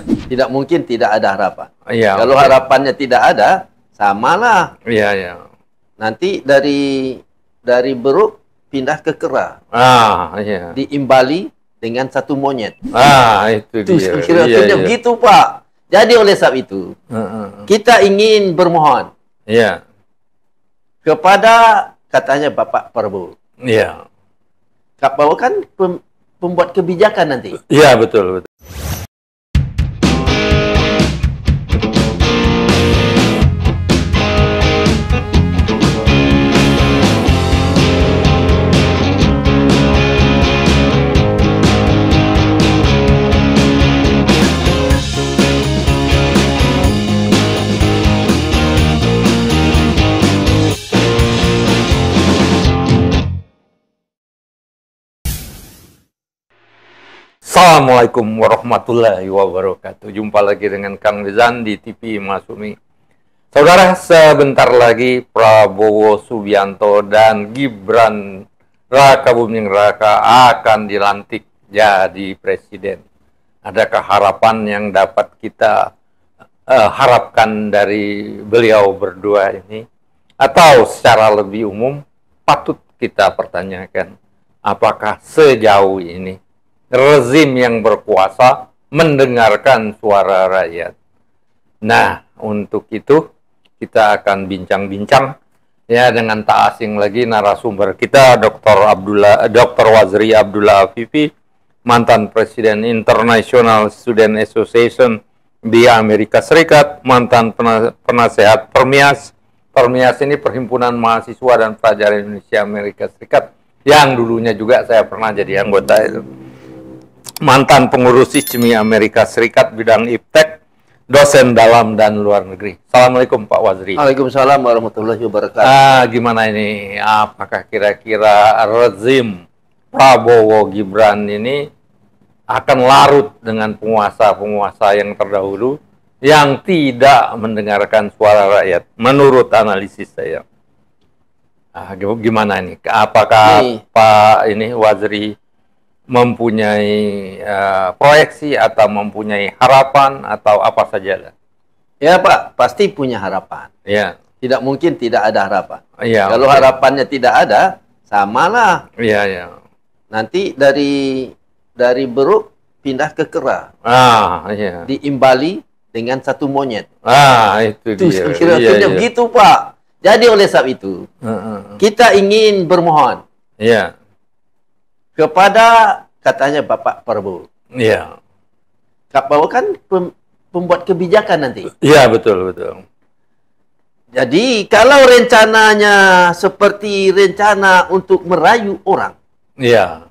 Tidak mungkin tidak ada harapan. Iya. Kalau harapannya tidak ada, samalah. Iya, iya. Nanti dari beruk pindah ke kera. Iya. Diimbali dengan satu monyet. Itu dia. Kira-kira begitu, Pak. Jadi oleh sebab itu, kita ingin bermohon. Iya. Kepada katanya Bapak Prabowo. Iya. Pak Prabowo kan pembuat kebijakan nanti. Iya, betul, betul. Assalamualaikum warahmatullahi wabarakatuh. Jumpa lagi dengan Kang Rizan di TV Masumi. Saudara, sebentar lagi Prabowo Subianto dan Gibran Raka Buming Raka akan dilantik jadi presiden. Adakah harapan yang dapat kita harapkan dari beliau berdua ini? Atau secara lebih umum patut kita pertanyakan, apakah sejauh ini rezim yang berkuasa mendengarkan suara rakyat? Nah, untuk itu kita akan bincang-bincang ya dengan tak asing lagi narasumber kita, Dr. Wazri Abdullah Afifi, mantan Presiden International Student Association di Amerika Serikat, mantan penasehat Permias. Permias ini Perhimpunan Mahasiswa dan Pelajar Indonesia Amerika Serikat yang dulunya juga saya pernah jadi anggota itu. Mantan pengurus ISMI Amerika Serikat bidang iptek, dosen dalam dan luar negeri. Assalamualaikum Pak Wazri. Waalaikumsalam warahmatullahi wabarakatuh. Gimana ini? Apakah kira-kira rezim Prabowo Gibran ini akan larut dengan penguasa-penguasa yang terdahulu yang tidak mendengarkan suara rakyat? Menurut analisis saya. Gimana ini? Apakah Pak Wazri mempunyai proyeksi atau mempunyai harapan atau apa saja? Ya Pak, pasti punya harapan. Ya. Tidak mungkin tidak ada harapan. Ya, kalau harapannya tidak ada, samalah. Iya, ya. Nanti dari beruk pindah ke kera. Iya. Diimbali dengan satu monyet. Itu dia. Kira-kira begitu, Pak. Jadi oleh sebab itu, kita ingin bermohon. Iya. Kepada katanya Bapak Prabowo. Iya. Pak Prabowo kan pembuat kebijakan nanti. Iya, betul, betul. Jadi kalau rencananya seperti rencana untuk merayu orang. Iya.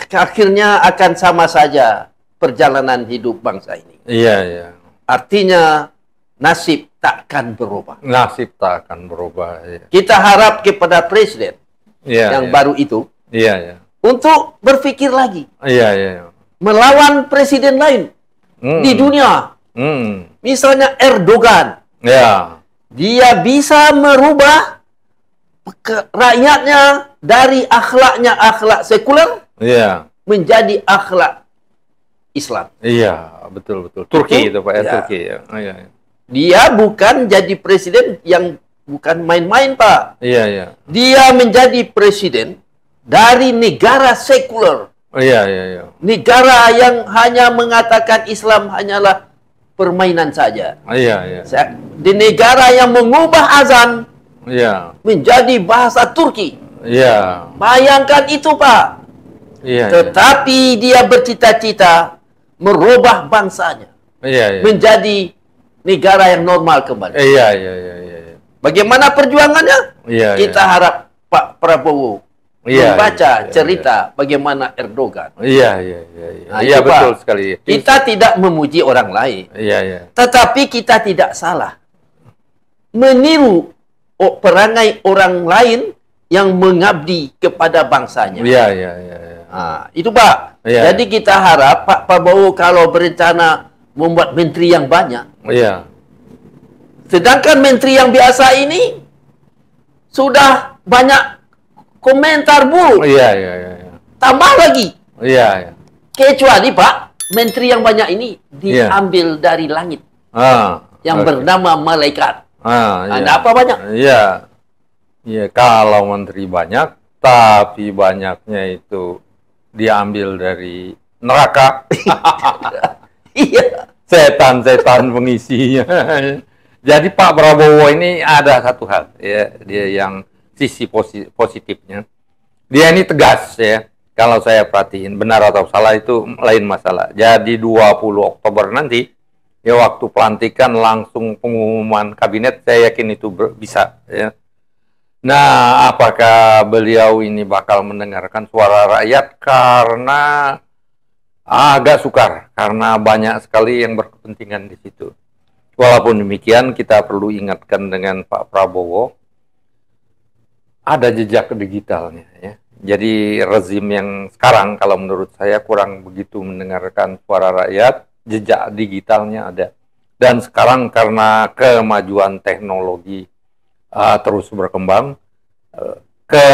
Akhirnya akan sama saja perjalanan hidup bangsa ini. Iya, iya. Artinya nasib takkan berubah. Nasib tak akan berubah. Iya. Kita harap kepada presiden yang baru itu. Iya, iya. Untuk berpikir lagi. Iya, iya. Melawan presiden lain di dunia. Misalnya Erdogan. Ya. Dia bisa merubah rakyatnya dari akhlaknya akhlak sekuler menjadi akhlak Islam. Iya, betul, betul. Turki itu Pak, Turki ya. Dia bukan jadi presiden yang bukan main-main, Pak. Iya, iya. Dia menjadi presiden dari negara sekuler. Iya, iya, iya. Negara yang hanya mengatakan Islam hanyalah permainan saja. Iya, iya. Di negara yang mengubah azan menjadi bahasa Turki. Iya. Bayangkan itu, Pak. Iya. Tetapi dia bercita-cita merubah bangsanya. Iya, iya. Menjadi negara yang normal kembali. Iya, iya, iya, iya. Bagaimana perjuangannya? Iya, kita harap Pak Prabowo membaca cerita bagaimana Erdogan. Iya, iya, iya. Iya, betul sekali. Kita tidak memuji orang lain. Iya, iya. Tetapi kita tidak salah meniru perangai orang lain yang mengabdi kepada bangsanya. Iya, iya, iya. Itu Pak. Iya. Jadi kita harap Pak Prabowo kalau berencana membuat menteri yang banyak. Iya. Sedangkan menteri yang biasa ini sudah banyak komentar buruk. Iya, iya, iya. Tambah lagi. Iya, iya. Kecuali Pak, menteri yang banyak ini diambil dari langit. Yang bernama malaikat. Ada apa banyak? Iya. Iya, kalau menteri banyak, tapi banyaknya itu diambil dari neraka. Iya. Setan-setan pengisinya. Jadi Pak Prabowo ini ada satu hal, ya, dia yang sisi positifnya. Dia ini tegas, ya. Kalau saya perhatiin, benar atau salah itu lain masalah. Jadi 20 Oktober nanti, ya waktu pelantikan langsung pengumuman kabinet, saya yakin itu bisa, ya. Nah, apakah beliau ini bakal mendengarkan suara rakyat? Karena agak sukar, karena banyak sekali yang berkepentingan di situ. Walaupun demikian, kita perlu ingatkan dengan Pak Prabowo, ada jejak digitalnya, ya. Jadi rezim yang sekarang, kalau menurut saya kurang begitu mendengarkan suara rakyat, jejak digitalnya ada. Dan sekarang karena kemajuan teknologi terus berkembang, ke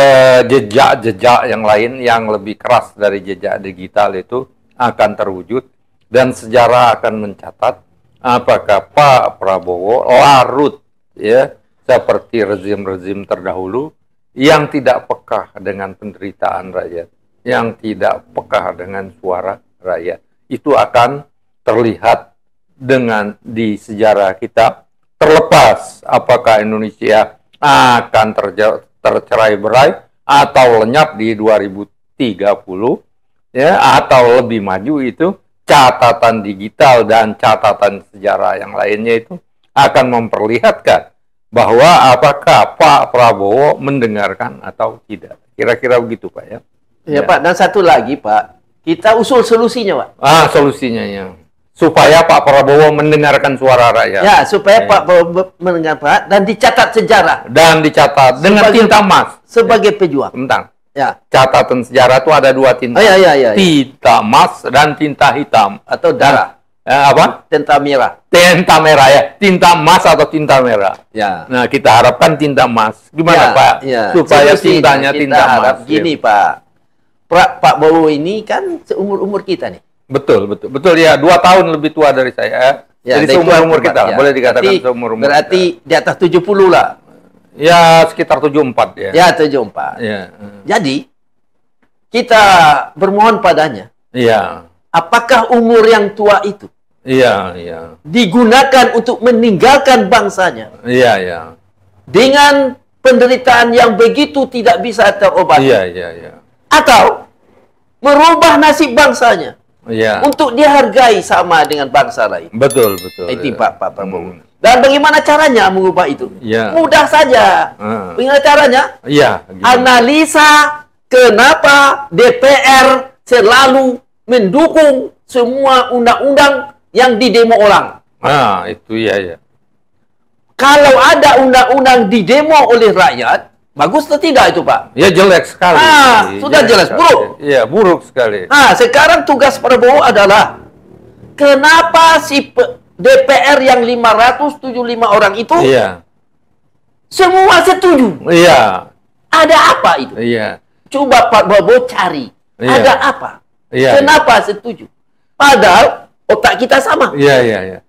jejak-jejak yang lain yang lebih keras dari jejak digital itu akan terwujud, dan sejarah akan mencatat apakah Pak Prabowo larut, ya, seperti rezim-rezim terdahulu yang tidak peka dengan penderitaan rakyat, yang tidak peka dengan suara rakyat. Itu akan terlihat dengan di sejarah kita, terlepas apakah Indonesia akan tercerai-berai atau lenyap di 2030, ya, atau lebih maju. Itu catatan digital dan catatan sejarah yang lainnya itu akan memperlihatkan bahwa apakah Pak Prabowo mendengarkan atau tidak. Kira-kira begitu, Pak, ya. Ya, Pak. Dan satu lagi, Pak, kita usul solusinya, Pak. Solusinya, ya. Supaya Pak Prabowo mendengarkan suara rakyat. Ya, supaya Pak Prabowo mendengarkan dan dicatat sejarah. Dan dicatat dengan tinta emas. Sebagai pejuang. Tentang. Ya. Catatan sejarah itu ada dua tinta. Tinta emas dan tinta hitam. Atau darah. Apa? Tinta merah. Tinta merah, ya. Tinta emas atau tinta merah. Ya. Nah, kita harapkan tinta emas. Gimana, Pak? Ya. Supaya tintanya tinta emas. Gini, ya. Pak Prabowo ini kan seumur-umur kita nih. Betul, ya. 2 tahun lebih tua dari saya. Ya, jadi seumur-umur kita, ya. boleh dikatakan seumur-umur. Berarti kita di atas 70 lah. Ya, sekitar 74, ya. Ya, 74. Ya. Jadi, kita bermohon padanya. Iya. Apakah umur yang tua itu digunakan untuk meninggalkan bangsanya? Iya. Dengan penderitaan yang begitu tidak bisa terobati. Iya. Atau merubah nasib bangsanya. Iya. Untuk dihargai sama dengan bangsa lain. Betul. Itu Pak Prabowo. Dan bagaimana caranya mengubah itu? Ya. Mudah saja. Bagaimana caranya? Iya. Analisa kenapa DPR selalu mendukung semua undang-undang yang didemo orang. Itu ya. Kalau ada undang-undang didemo oleh rakyat, bagus atau tidak itu, Pak? Ya, jelek sekali. Sudah jelas, buruk. Iya, buruk sekali. Sekarang tugas Prabowo adalah kenapa si DPR yang 575 orang itu semua setuju? Iya. Ada apa itu? Iya. Coba Pak Prabowo cari. Ada apa? Kenapa setuju? Padahal otak kita sama. Iya.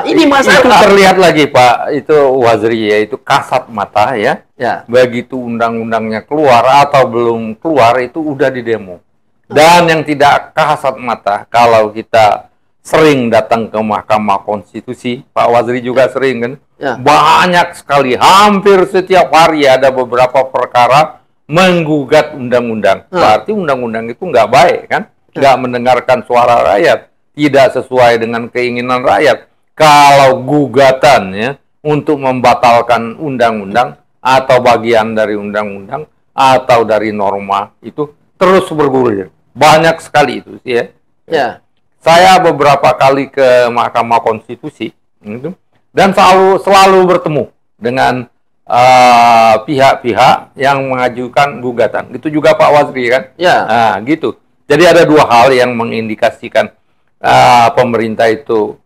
Ini masalah. Itu terlihat lagi, Pak. Itu Wazri, ya, itu kasat mata, ya. Begitu undang-undangnya keluar atau belum keluar, itu udah didemo. Dan yang tidak kasat mata, kalau kita sering datang ke Mahkamah Konstitusi, Pak Wazri juga sering, kan? Banyak sekali, hampir setiap hari ada beberapa perkara menggugat undang-undang. Berarti undang-undang itu nggak baik, kan? Nggak mendengarkan suara rakyat, tidak sesuai dengan keinginan rakyat. Kalau gugatannya untuk membatalkan undang-undang atau bagian dari undang-undang atau dari norma itu terus bergulir. Banyak sekali itu, ya. Saya beberapa kali ke Mahkamah Konstitusi gitu, dan selalu bertemu dengan pihak-pihak yang mengajukan gugatan. Itu juga Pak Wazri, kan? Gitu. Jadi ada 2 hal yang mengindikasikan pemerintah itu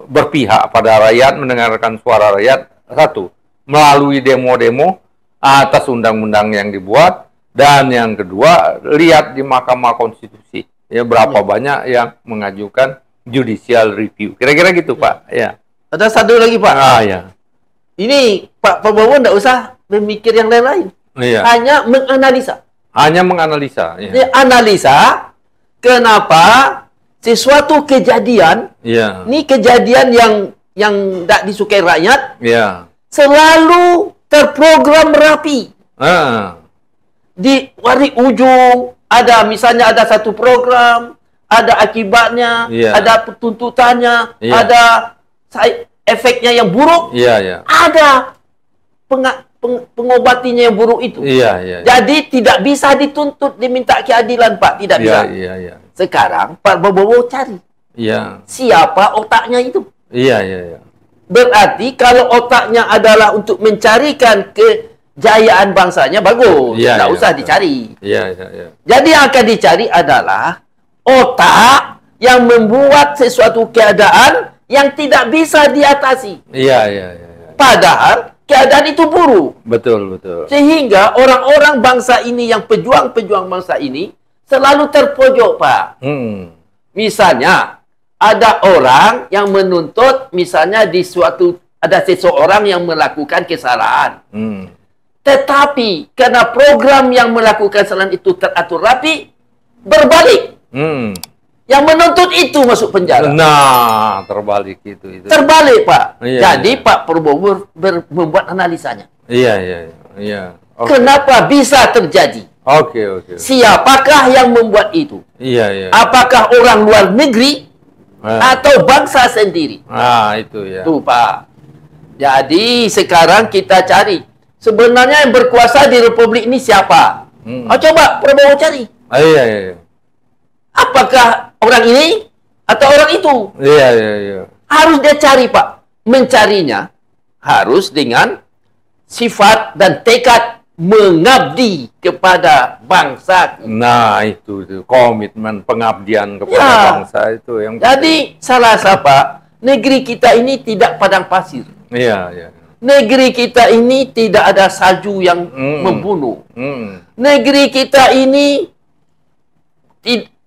berpihak pada rakyat, mendengarkan suara rakyat. 1, melalui demo-demo atas undang-undang yang dibuat, dan yang kedua, lihat di Mahkamah Konstitusi, Ya, berapa banyak yang mengajukan judicial review. Kira-kira gitu, Pak. Ya. Ada satu lagi, Pak. Ya. Ini Pak Prabowo tidak usah memikir yang lain-lain. Iya. Hanya menganalisa. Hanya menganalisa. Ya. Dia analisa kenapa sesuatu kejadian, ini kejadian yang tidak disukai rakyat, selalu terprogram rapi. Di ujung ada misalnya ada satu program, ada akibatnya, ada tuntutannya, ada efeknya yang buruk, ada pengobatinya yang buruk itu. Jadi tidak bisa dituntut diminta keadilan, Pak, tidak bisa. Sekarang Pak Prabowo cari siapa otaknya itu. Berarti kalau otaknya adalah untuk mencarikan kejayaan bangsanya, bagus, tidak usah dicari. Jadi yang akan dicari adalah otak yang membuat sesuatu keadaan yang tidak bisa diatasi. Padahal keadaan itu buruk. Betul. Sehingga orang-orang bangsa ini, yang pejuang-pejuang bangsa ini, selalu terpojok, Pak. Misalnya, ada orang yang menuntut, misalnya ada seseorang yang melakukan kesalahan. Tetapi, karena program yang melakukan kesalahan itu teratur rapi, berbalik. Yang menuntut itu masuk penjara. Nah, terbalik itu. Terbalik, Pak. Jadi Pak Prabowo membuat analisanya. Kenapa bisa terjadi? Siapakah yang membuat itu? Apakah orang luar negeri atau bangsa sendiri? Itu, Pak. Jadi sekarang kita cari sebenarnya yang berkuasa di Republik ini siapa? Coba Prabowo cari. Apakah orang ini atau orang itu? Harus dia cari, Pak. Mencarinya harus dengan sifat dan tekad mengabdi kepada bangsa. Nah, itu komitmen pengabdian kepada bangsa itu yang jadi salah sapa negeri kita ini tidak padang pasir. Negeri kita ini tidak ada salju yang membunuh. Negeri kita ini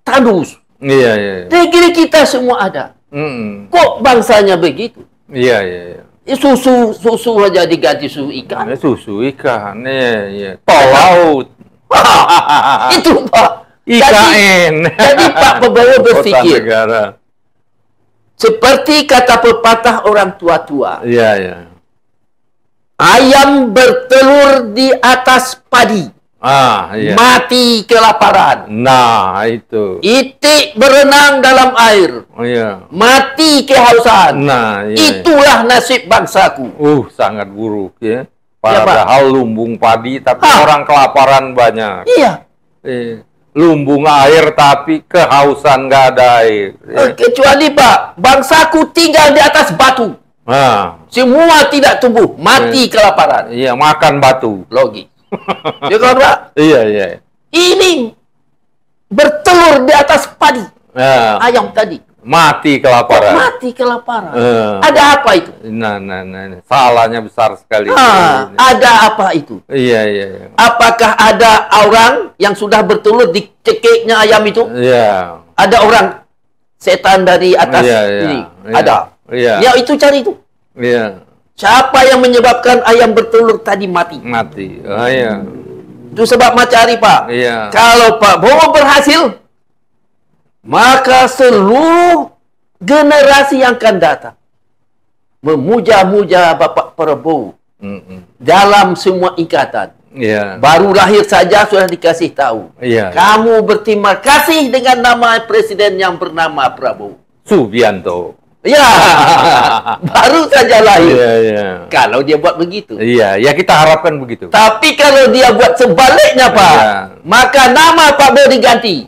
tandus. Negeri kita semua ada. Kok bangsanya begitu? Susu aja diganti susu ikan. Susu ikan, tol laut. Itu, Pak. Jadi Pak Prabowo berpikir seperti kata pepatah orang tua-tua. Ayam bertelur di atas padi. Mati kelaparan. Nah, itu. Itik berenang dalam air. Mati kehausan. Itulah nasib bangsaku. Sangat buruk ya. Padahal lumbung padi tapi orang kelaparan banyak. Lumbung air tapi kehausan nggak ada air. Kecuali, Pak, bangsaku tinggal di atas batu. Semua tidak tumbuh, mati kelaparan. Makan batu. Logis. Ya kan, Pak? Ini bertelur di atas padi. Ayam tadi. Mati kelaparan. Mati kelaparan. Ada apa itu? Nah. Salahnya besar sekali. Ada apa itu? Apakah ada orang yang sudah bertelur di cekiknya ayam itu? Ada orang setan dari atas ini? Ada. Ya, itu cari itu. Siapa yang menyebabkan ayam bertelur tadi mati? Itu sebab mencari, Pak. Kalau Pak Prabowo berhasil, maka seluruh generasi yang akan datang memuja-muja Bapak Prabowo dalam semua ikatan. Baru lahir saja sudah dikasih tahu. Kamu berterima kasih dengan nama presiden yang bernama Prabowo Subianto. Baru saja lahir. Kalau dia buat begitu. Kita harapkan begitu. Tapi kalau dia buat sebaliknya, Pak, maka nama Pak Prabowo diganti.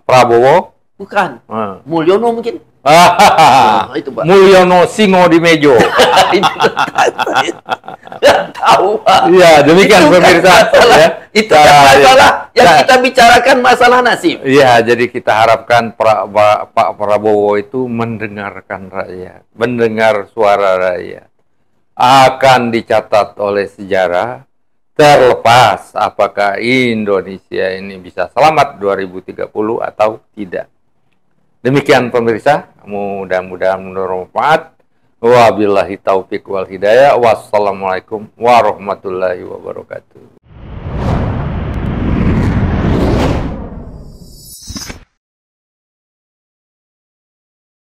Prabowo? Bukan. Mulyono mungkin. Itu, Pak. Mulyono Singo di Mejo. Tahu, Pak. Demikian pemirsa. Itu masalah yang kita bicarakan, masalah nasib. Jadi kita harapkan Pak Prabowo itu mendengarkan rakyat, mendengar suara rakyat. Akan dicatat oleh sejarah terlepas apakah Indonesia ini bisa selamat 2030 atau tidak. Demikian pemirsa, mudah-mudahan bermanfaat. Wabillahi taufiq wal hidayah. Wassalamualaikum warahmatullahi wabarakatuh.